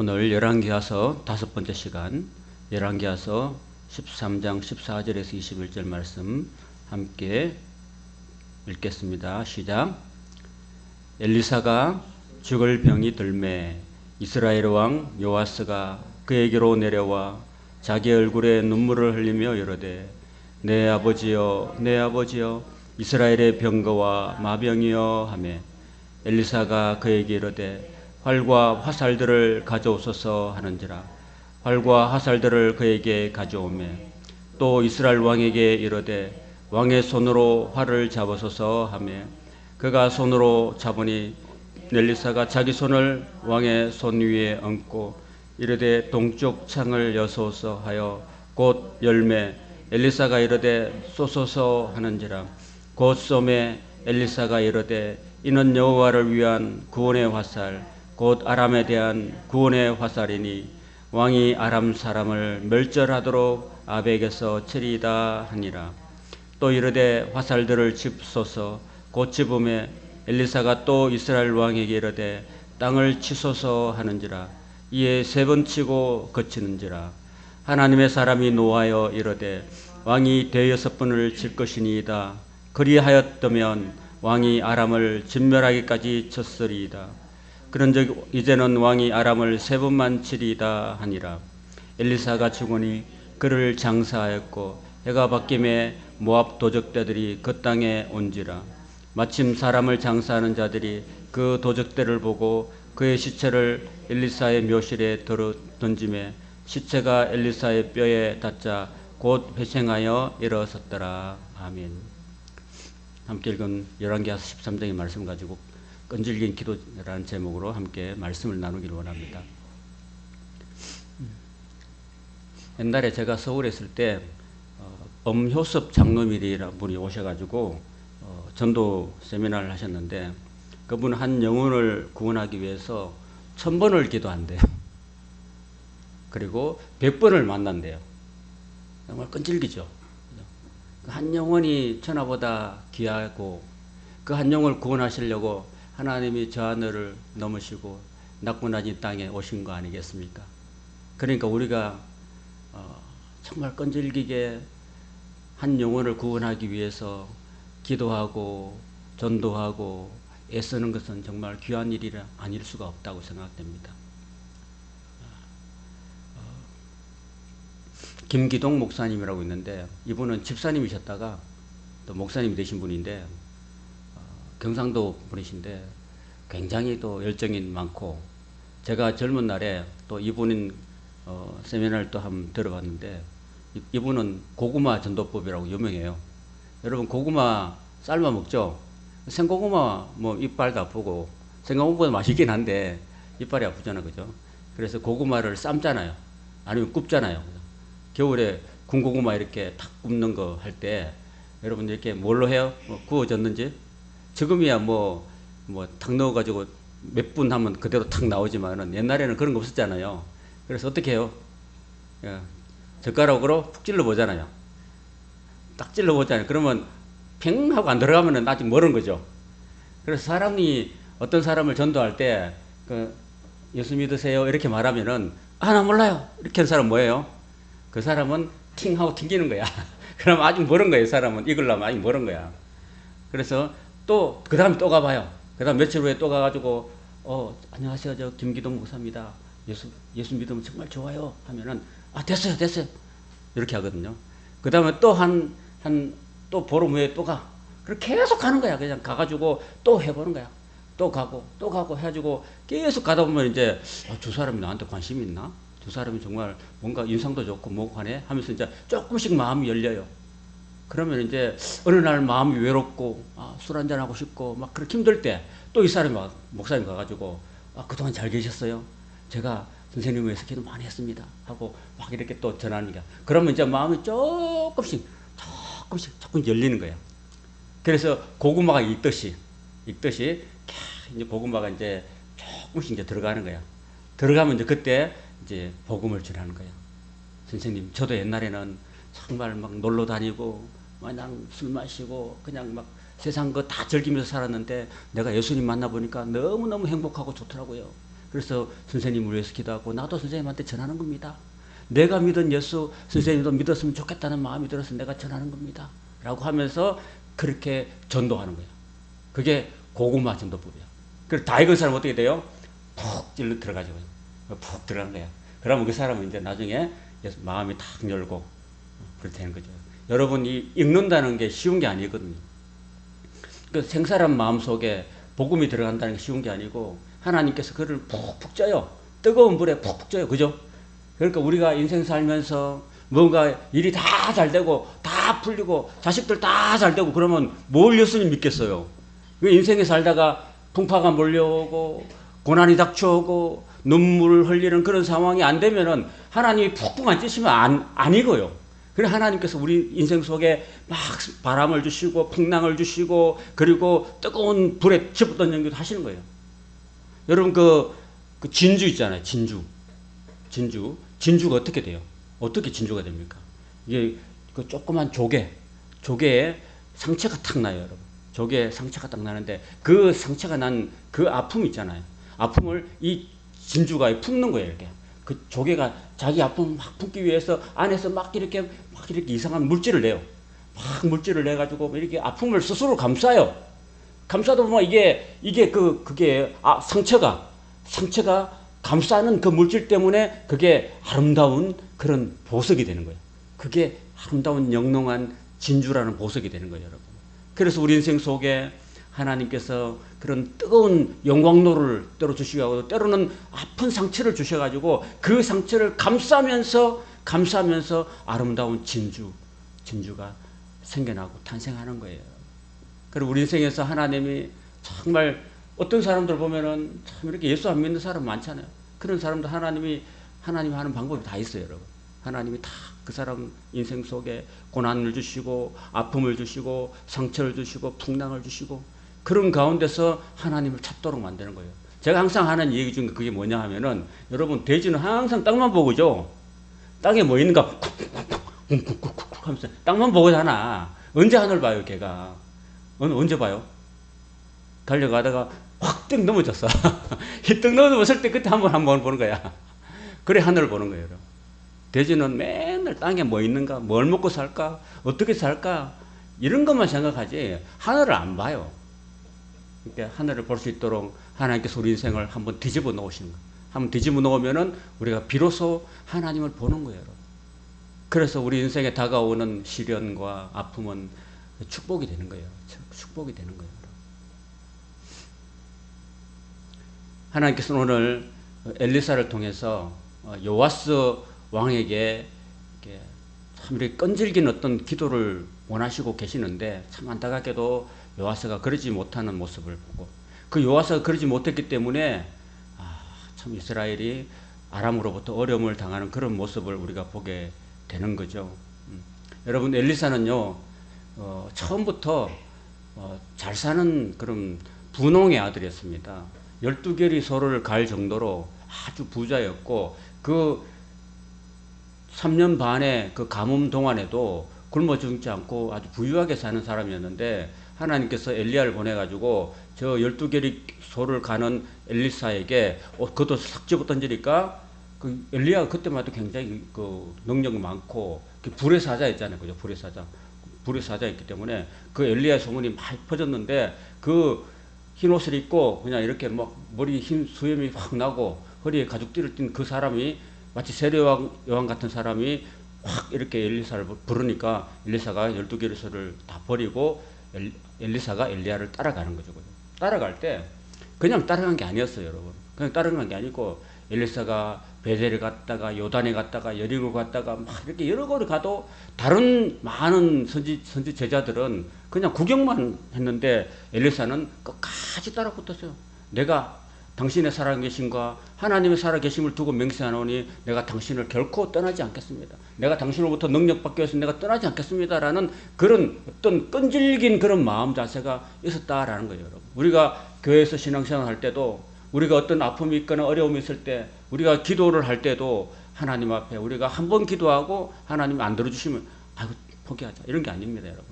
오늘 열왕기하서 5번째 시간, 열왕기하서 13장 14절에서 21절 말씀 함께 읽겠습니다. 시작. 엘리사가 죽을 병이 들매 이스라엘 왕 요아스가 그에게로 내려와 자기 얼굴에 눈물을 흘리며 이르되 내 아버지여 내 아버지여 이스라엘의 병거와 마병이여 하매 엘리사가 그에게 이르되 활과 화살들을 가져오소서 하는지라. 활과 화살들을 그에게 가져오매 또 이스라엘 왕에게 이르되 왕의 손으로 활을 잡으소서 하매 그가 손으로 잡으니 엘리사가 자기 손을 왕의 손 위에 얹고 이르되 동쪽 창을 여소서 하여 곧 열매 엘리사가 이르되 쏘소서 하는지라. 곧 쏘매 엘리사가 이르되 이는 여호와를 위한 구원의 화살 곧 아람에 대한 구원의 화살이니 왕이 아람 사람을 멸절하도록 아벡에서 치리이다 하니라. 또 이르되 화살들을 짚소서. 곧 짚음에 엘리사가 또 이스라엘 왕에게 이르되 땅을 치소서 하는지라. 이에 3번 치고 그치는지라. 하나님의 사람이 노하여 이르되 왕이 6번을 칠 것이니이다. 그리하였더면 왕이 아람을 진멸하기까지 쳤으리이다. 그런즉 이제는 왕이 아람을 3번만 치리이다 하니라. 엘리사가 죽으니 그를 장사하였고 해가 바뀜에 모압 도적대들이 그 땅에 온지라. 마침 사람을 장사하는 자들이 그 도적대를 보고 그의 시체를 엘리사의 묘실에 던지매 시체가 엘리사의 뼈에 닿자 곧 회생하여 일어섰더라. 아멘. 함께 읽은 열왕기하서 13장의 말씀 가지고 끈질긴 기도라는 제목으로 함께 말씀을 나누기를 원합니다. 옛날에 제가 서울에 있을 때 엄효섭 장로밀이라는 분이 오셔가지고 전도 세미나를 하셨는데 그분 한 영혼을 구원하기 위해서 1000번을 기도한대요. 그리고 100번을 만난대요. 정말 끈질기죠. 한 영혼이 천하보다 귀하고 그 한 영혼을 구원하시려고 하나님이 저 하늘을 넘으시고 낙고난 이 땅에 오신 거 아니겠습니까? 그러니까 우리가 정말 끈질기게 한 영혼을 구원하기 위해서 기도하고 전도하고 애쓰는 것은 정말 귀한 일이 아닐 수가 없다고 생각됩니다. 김기동 목사님이라고 있는데 이분은 집사님이셨다가 또 목사님이 되신 분인데 경상도 분이신데 굉장히 또 열정이 많고 제가 젊은 날에 또 이분 세미나를 또 한번 들어봤는데 이분은 고구마 전도법이라고 유명해요. 여러분 고구마 삶아 먹죠? 생고구마 뭐 이빨도 아프고 생고구마보다 맛있긴 한데 이빨이 아프잖아, 그죠? 그래서 고구마를 삶잖아요. 아니면 굽잖아요. 겨울에 군고구마 이렇게 탁 굽는 거 할 때 여러분 이렇게 뭘로 해요? 구워졌는지? 지금이야 탁 넣어가지고 몇 분 하면 그대로 탁 나오지만은 옛날에는 그런 거 없었잖아요. 그래서 어떻게 해요? 젓가락으로 푹 찔러 보잖아요. 딱 찔러 보잖아요. 그러면 팽 하고 안 들어가면은 아직 멀은 거죠. 그래서 사람이 어떤 사람을 전도할 때 예수 믿으세요 이렇게 말하면은 나 몰라요 이렇게 한 사람 뭐예요? 그 사람은 팅 하고 튕기는 거야. 그럼 아직 멀은 거예요. 사람은 이걸라면 아직 멀은 거야. 그래서 또 그 다음에 또 가봐요. 그 다음 며칠 후에 또 가가지고 안녕하세요 저 김기동 목사입니다. 예수 믿으면 정말 좋아요 하면은 됐어요 이렇게 하거든요. 그 다음에 또 또 보름 후에 또 가. 그렇게 계속 가는 거야. 그냥 가가지고 또 해보는 거야. 또 가고 해가지고 계속 가다 보면 이제 저 사람이 나한테 관심이 있나? 저 사람이 정말 뭔가 인상도 좋고 뭐고 하네 하면서 이제 조금씩 마음이 열려요. 그러면 이제 어느 날 마음이 외롭고 술 한잔 하고 싶고 막 그렇게 힘들 때 또 이 사람이 목사님 가가지고 그동안 잘 계셨어요? 제가 선생님 위해서 기도 많이 했습니다 하고 막 이렇게 또 전하는 거야. 그러면 이제 마음이 조금씩 열리는 거야. 그래서 고구마가 익듯이 이제 고구마가 이제 조금씩 이제 들어가는 거야. 들어가면 이제 그때 이제 복음을 전하는 거야. 선생님 저도 옛날에는 정말 막 놀러 다니고 그냥 술 마시고 그냥 막 세상 거 다 즐기면서 살았는데 내가 예수님 만나보니까 너무너무 행복하고 좋더라고요. 그래서 선생님을 위해서 기도하고 나도 선생님한테 전하는 겁니다. 내가 믿은 예수 선생님도 믿었으면 좋겠다는 마음이 들어서 내가 전하는 겁니다. 라고 하면서 그렇게 전도하는 거예요. 그게 고구마 전도법이에요. 그래서 다 익은 사람은 어떻게 돼요? 푹 찔러 들어가지고 푹 들어간 거야. 그러면 그 사람은 이제 나중에 마음이 탁 열고 그렇게 되는 거죠. 여러분, 이 읽는다는 게 쉬운 게 아니거든요. 그 생사람 마음 속에 복음이 들어간다는 게 쉬운 게 아니고 하나님께서 그를 푹푹 쪄요. 뜨거운 불에 푹푹 쪄요. 그죠? 그러니까 우리가 인생 살면서 뭔가 일이 다 잘 되고 다 풀리고 자식들 다 잘 되고 그러면 뭘 예수님 믿겠어요? 인생에 살다가 풍파가 몰려오고 고난이 닥쳐오고 눈물을 흘리는 그런 상황이 안 되면은 하나님이 푹푹 안 찌시면 안 익어요. 그래 하나님께서 우리 인생 속에 막 바람을 주시고 풍랑을 주시고 그리고 뜨거운 불에 집어던지기도 하시는 거예요. 여러분 그 진주 있잖아요. 진주가 어떻게 돼요? 어떻게 진주가 됩니까? 이게 그 조그만 조개에 상처가 탁 나요, 여러분. 조개에 상처가 딱 나는데 그 상처가 난 그 아픔 있잖아요. 아픔을 이 진주가 품는 거예요, 이렇게. 그 조개가 자기 아픔을 막 품기 위해서 안에서 막 이렇게 이상한 물질을 내요. 막 물질을 내가지고 이렇게 아픔을 스스로 감싸요. 감싸다 보면 그게 상처가 감싸는 그 물질 때문에 그게 아름다운 그런 보석이 되는 거예요. 그게 아름다운 영롱한 진주라는 보석이 되는 거예요, 여러분. 그래서 우리 인생 속에 하나님께서 그런 뜨거운 영광로를 때로 주시고 때로는 아픈 상처를 주셔가지고 그 상처를 감싸면서 아름다운 진주가 생겨나고 탄생하는 거예요. 그리고 우리 인생에서 하나님이 정말 어떤 사람들 보면은 참 이렇게 예수 안 믿는 사람 많잖아요. 그런 사람도 하나님이 하는 방법이 다 있어요, 여러분. 하나님이 다 그 사람 인생 속에 고난을 주시고 아픔을 주시고 상처를 주시고 풍랑을 주시고 그런 가운데서 하나님을 찾도록 만드는 거예요. 제가 항상 하는 얘기 중에 그게 뭐냐 하면은 여러분 돼지는 항상 땅만 보고죠. 땅에 뭐 있는가 쿡쿡쿡쿡 하면서 땅만 보고 자나. 언제 하늘 봐요, 걔가. 언제 봐요? 달려가다가 확 뜩 넘어졌어. 뜩 넘어졌을 때 그때 한번 보는 거야. 그래 하늘을 보는 거예요. 돼지는 맨날 땅에 뭐 있는가, 뭘 먹고 살까, 어떻게 살까 이런 것만 생각하지 하늘을 안 봐요. 그러니까 하늘을 볼 수 있도록 하나님께서 우리 인생을 한번 뒤집어 놓으시는 거예요. 한번 뒤집어 놓으면은 우리가 비로소 하나님을 보는 거예요. 그래서 우리 인생에 다가오는 시련과 아픔은 축복이 되는 거예요. 축복이 되는 거예요. 하나님께서는 오늘 엘리사를 통해서 요아스 왕에게 참 이렇게 끈질긴 어떤 기도를 원하시고 계시는데 참 안타깝게도 요아스가 그러지 못하는 모습을 보고 그 요아스가 그러지 못했기 때문에 참 이스라엘이 아람으로부터 어려움을 당하는 그런 모습을 우리가 보게 되는 거죠. 여러분 엘리사는요 처음부터 잘 사는 그런 분홍의 아들이었습니다. 12개리 소를 갈 정도로 아주 부자였고 그 3년 반의 그 가뭄 동안에도 굶어 죽지 않고 아주 부유하게 사는 사람이었는데 하나님께서 엘리야를 보내가지고 저 12개리 소를 가는 엘리사에게 그것도 싹 집어 던지니까 그 엘리야가 그때마다 굉장히 그 능력이 많고 그 불의 사자였잖아요. 그죠? 불의 사자였기 때문에 그 엘리야 소문이 많이 퍼졌는데 그 흰 옷을 입고 그냥 이렇게 막 머리 흰 수염이 확 나고 허리에 가죽띠를 띤 그 사람이 마치 세례요한 같은 사람이 확 이렇게 엘리사를 부르니까 엘리사가 12개의 소를 다 버리고 엘리사가 엘리야를 따라가는 거죠. 따라갈 때 그냥 따라간 게 아니었어요, 여러분. 그냥 따라간 게 아니고 엘리사가 베델에 갔다가 요단에 갔다가 여리고 갔다가 막 이렇게 여러 곳을 가도 다른 많은 선지 제자들은 그냥 구경만 했는데 엘리사는 끝까지 따라 붙었어요. 내가 당신의 살아계심과 하나님의 살아계심을 두고 맹세하노니 내가 당신을 결코 떠나지 않겠습니다. 내가 당신으로부터 능력받기 위해서 내가 떠나지 않겠습니다라는 그런 어떤 끈질긴 그런 마음 자세가 있었다라는 거예요, 여러분. 우리가 교회에서 신앙생활 할 때도 우리가 어떤 아픔이 있거나 어려움이 있을 때 우리가 기도를 할 때도 하나님 앞에 우리가 한 번 기도하고 하나님이 안 들어주시면 아이고 포기하자 이런 게 아닙니다, 여러분.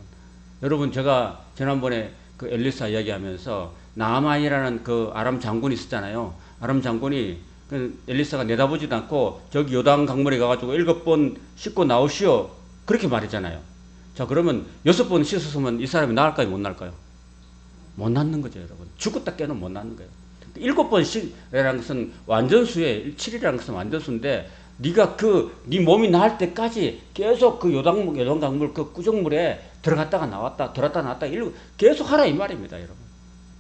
여러분 제가 지난번에 그 엘리사 이야기하면서 나아만이라는 그 아람 장군이 있었잖아요. 아람 장군이 엘리사가 내다보지도 않고 저기 요단 강물에 가가지고 7번 씻고 나오시오. 그렇게 말했잖아요. 자, 그러면 6번 씻었으면 이 사람이 나을까요? 못 나을까요? 못 낫는 거죠, 여러분. 죽었다 깨는 못 낫는 거예요. 7번씩이라는 것은 완전수에 7이라는 것은 완전수인데 네가 네 몸이 나을 때까지 계속 그 요단강물 그 구정물에 들어갔다가 나왔다 계속 하라 이 말입니다, 여러분.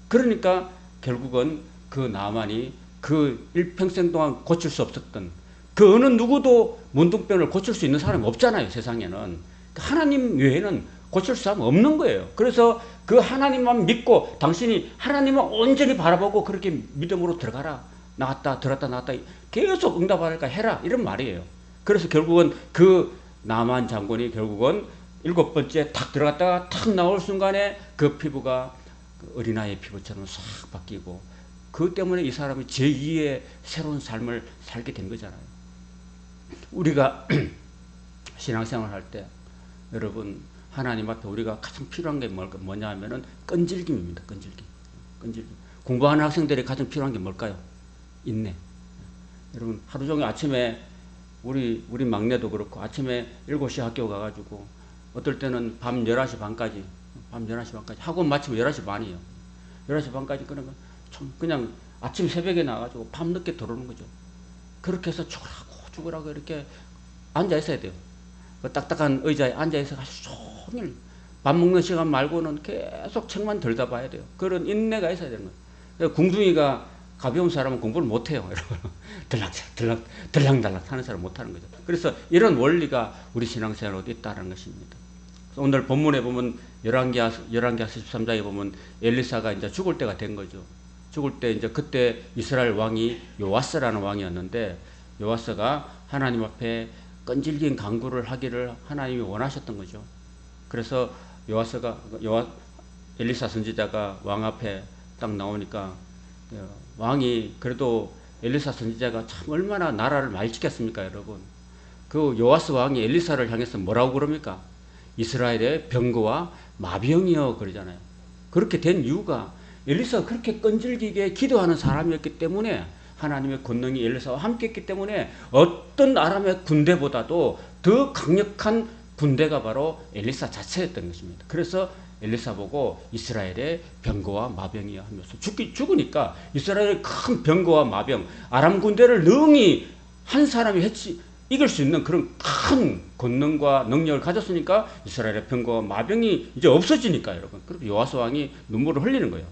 그러니까 결국은 그 나만이 그 일평생 동안 고칠 수 없었던 그 어느 누구도 문둥병을 고칠 수 있는 사람이 없잖아요, 세상에는. 하나님 외에는 고칠 사람 없는 거예요. 그래서 그 하나님만 믿고 당신이 하나님만 온전히 바라보고 그렇게 믿음으로 들어가라. 나갔다 들었다 나갔다 계속 응답하니까 해라. 이런 말이에요. 그래서 결국은 그 나만 장군이 결국은 7번째 탁 들어갔다가 탁 나올 순간에 그 피부가 어린아이의 피부처럼 싹 바뀌고 그 때문에 이 사람이 제2의 새로운 삶을 살게 된 거잖아요. 우리가 신앙생활 할 때 여러분 하나님 앞에 우리가 가장 필요한 게 뭐냐 하면은 끈질김입니다. 끈질김. 공부하는 학생들이 가장 필요한 게 뭘까요? 인내. 여러분 하루 종일 아침에 우리 막내도 그렇고 아침에 7시 학교 가가지고 어떨 때는 밤 11시 반까지 학원 마치고 11시 반이에요. 11시 반까지 그러면 그냥 아침 새벽에 나가지고 밤 늦게 들어오는 거죠. 그렇게 해서 죽으라고 이렇게 앉아 있어야 돼요. 그 딱딱한 의자에 앉아 있어 가지고 종일 밥 먹는 시간 말고는 계속 책만 들다 봐야 돼요. 그런 인내가 있어야 되는 거예요. 궁둥이가 가벼운 사람은 공부를 못해요. 들락달락 하는 사람 못하는 거죠. 그래서 이런 원리가 우리 신앙생활에 있다는 것입니다. 오늘 본문에 보면 열왕기하 13장에 보면 엘리사가 이제 죽을 때가 된 거죠. 죽을 때 이제 그때 이스라엘 왕이 요아스라는 왕이었는데 요아스가 하나님 앞에 끈질긴 간구를 하기를 하나님이 원하셨던 거죠. 그래서 엘리사 선지자가 왕 앞에 딱 나오니까 왕이 그래도 엘리사 선지자가 참 얼마나 나라를 많이 지켰습니까, 여러분. 그 요아스 왕이 엘리사를 향해서 뭐라고 그럽니까? 이스라엘의 병거와 마병이여 그러잖아요. 그렇게 된 이유가 엘리사가 그렇게 끈질기게 기도하는 사람이었기 때문에 하나님의 권능이 엘리사와 함께 했기 때문에 어떤 아람의 군대보다도 더 강력한 군대가 바로 엘리사 자체였던 것입니다. 그래서 엘리사 보고 이스라엘의 병거와 마병이야 하면서 죽으니까 이스라엘의 큰 병거와 마병, 아람 군대를 능히 한 사람이 이길 수 있는 그런 큰 권능과 능력을 가졌으니까 이스라엘의 병거와 마병이 이제 없어지니까 여러분. 그리고 요아스 왕이 눈물을 흘리는 거예요.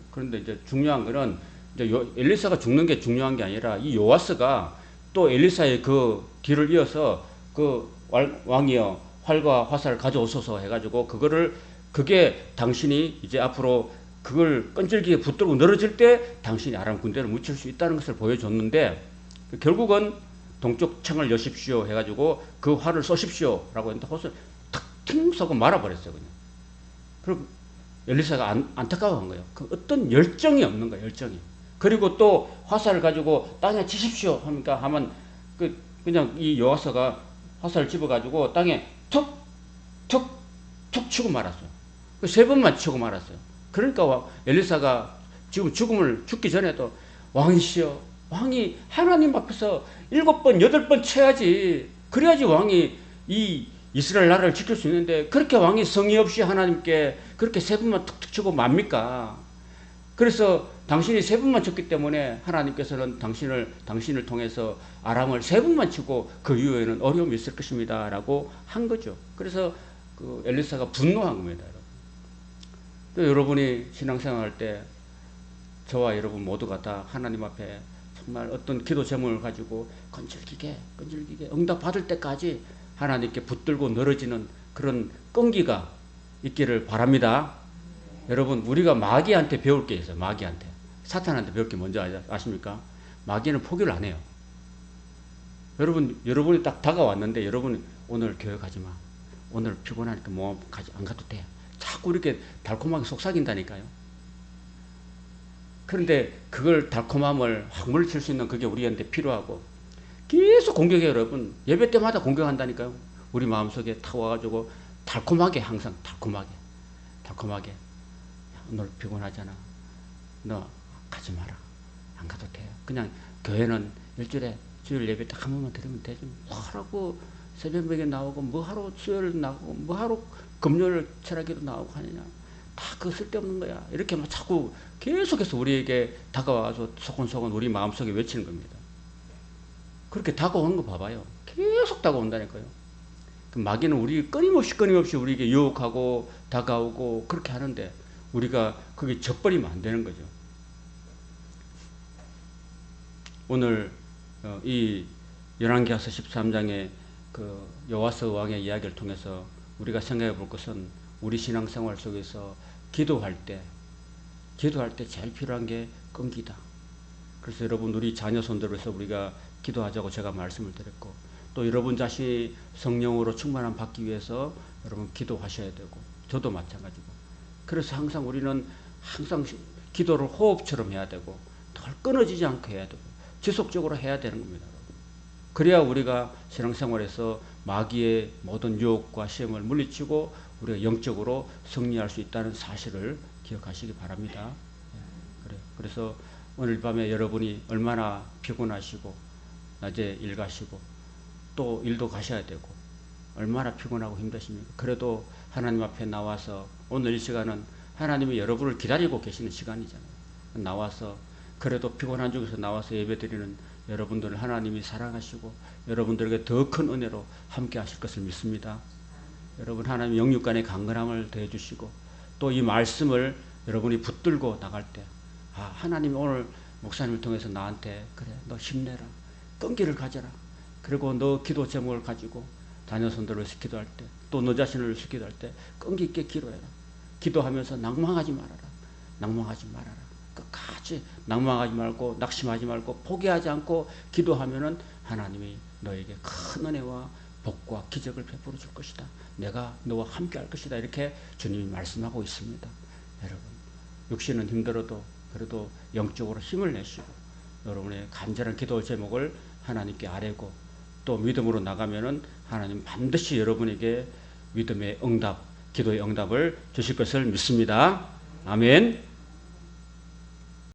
그런데 이제 중요한 거는 이제 엘리사가 죽는 게 중요한 게 아니라 이 요아스가 또 엘리사의 그 뒤를 이어서 그 왕이여 활과 화살을 가져오소서 해가지고 그게 당신이 이제 앞으로 그걸 끈질기게 붙들고 늘어질 때 당신이 아람 군대를 묻힐 수 있다는 것을 보여줬는데 결국은 동쪽 창을 여십시오 해가지고 그 활을 쏘십시오 라고 했는데 호수를 탁 쏘고 말아버렸어요. 그냥. 그리고 엘리사가 안타까워한 거예요. 그 어떤 열정이 없는 거예요. 열정이. 그리고 또 화살을 가지고 땅에 치십시오 하면 그냥 이 요아스가 화살을 집어가지고 땅에 툭 치고 말았어요. 3번만 치고 말았어요. 그러니까 엘리사가 지금 죽기 전에도 왕이시여, 왕이 하나님 앞에서 7번, 8번 쳐야지. 그래야지 왕이 이 이스라엘 나라를 지킬 수 있는데 그렇게 왕이 성의 없이 하나님께 그렇게 3번만 툭툭 치고 맙니까? 그래서 당신이 3번만 쳤기 때문에 하나님께서는 당신을 통해서 아람을 3번만 치고 그 이후에는 어려움이 있을 것입니다 라고 한 거죠. 그래서 그 엘리사가 분노한 겁니다. 또 여러분이 신앙생활 할 때 저와 여러분 모두가 다 하나님 앞에 정말 어떤 기도 제목을 가지고 끈질기게 응답 받을 때까지 하나님께 붙들고 늘어지는 그런 끈기가 있기를 바랍니다. 여러분 우리가 마귀한테 배울 게 있어요. 마귀한테. 사탄한테 배울 게 뭔지 아십니까? 마귀는 포기를 안 해요. 여러분이 딱 다가왔는데 여러분 오늘 교회 가지 마. 오늘 피곤하니까 안 가도 돼. 자꾸 이렇게 달콤하게 속삭인다니까요. 그런데 그걸 달콤함을 확 물리칠 수 있는 그게 우리한테 필요하고 계속 공격해요. 여러분 예배 때마다 공격한다니까요. 우리 마음속에 타 와가지고 달콤하게 항상 달콤하게 오늘 피곤하잖아. 너 가지 마라. 안 가도 돼요. 그냥 교회는 일주일에 주일 예배 딱 한 번만 드리면 되지. 뭐하라고 새벽에 나오고 뭐하러 수요일 나오고 뭐하러 금요일 철학기도 나오고 하느냐. 다 그거 쓸데없는 거야. 이렇게 막 자꾸 계속해서 우리에게 다가와서 소곤소곤 우리 마음속에 외치는 겁니다. 그렇게 다가오는 거 봐봐요. 계속 다가온다니까요. 마귀는 우리 끊임없이 우리에게 유혹하고 다가오고 그렇게 하는데 우리가 그게 져버리면 안 되는 거죠. 오늘 이 열왕기하서 13장의 그 여호와스 왕의 이야기를 통해서 우리가 생각해 볼 것은 우리 신앙생활 속에서 기도할 때 제일 필요한 게 끈기다. 그래서 여러분 우리 자녀 손들어서 우리가 기도하자고 제가 말씀을 드렸고 또 여러분 자신이 성령으로 충만함 받기 위해서 여러분 기도하셔야 되고 저도 마찬가지고 그래서 항상 우리는 항상 기도를 호흡처럼 해야 되고 덜 끊어지지 않고 해야 되고 지속적으로 해야 되는 겁니다. 그래야 우리가 신앙생활에서 마귀의 모든 유혹과 시험을 물리치고 우리가 영적으로 승리할 수 있다는 사실을 기억하시기 바랍니다. 그래서 오늘 밤에 여러분이 얼마나 피곤하시고 낮에 일 가시고 또 일도 가셔야 되고 얼마나 피곤하고 힘드십니까? 그래도 하나님 앞에 나와서 오늘 이 시간은 하나님이 여러분을 기다리고 계시는 시간이잖아요. 나와서 그래도 피곤한 중에서 나와서 예배드리는 여러분들을 하나님이 사랑하시고 여러분들에게 더 큰 은혜로 함께 하실 것을 믿습니다. 여러분 하나님 영육간의 강건함을 더해주시고 또 이 말씀을 여러분이 붙들고 나갈 때 하나님이 오늘 목사님을 통해서 나한테 그래 너 힘내라 끈기를 가져라 그리고 너 기도 제목을 가지고 자녀손들을 위해서 기도할 때 또 너 자신을 위해서 기도할 때 끈기 있게 기도해라. 기도하면서 낭망하지 말아라. 끝까지 낭망하지 말고 낙심하지 말고 포기하지 않고 기도하면은 하나님이 너에게 큰 은혜와 복과 기적을 베풀어 줄 것이다. 내가 너와 함께 할 것이다. 이렇게 주님이 말씀하고 있습니다. 여러분 육신은 힘들어도 그래도 영적으로 힘을 내시고 여러분의 간절한 기도 제목을 하나님께 아뢰고 또 믿음으로 나가면은 하나님 반드시 여러분에게 믿음의 응답, 기도의 응답을 주실 것을 믿습니다. 아멘.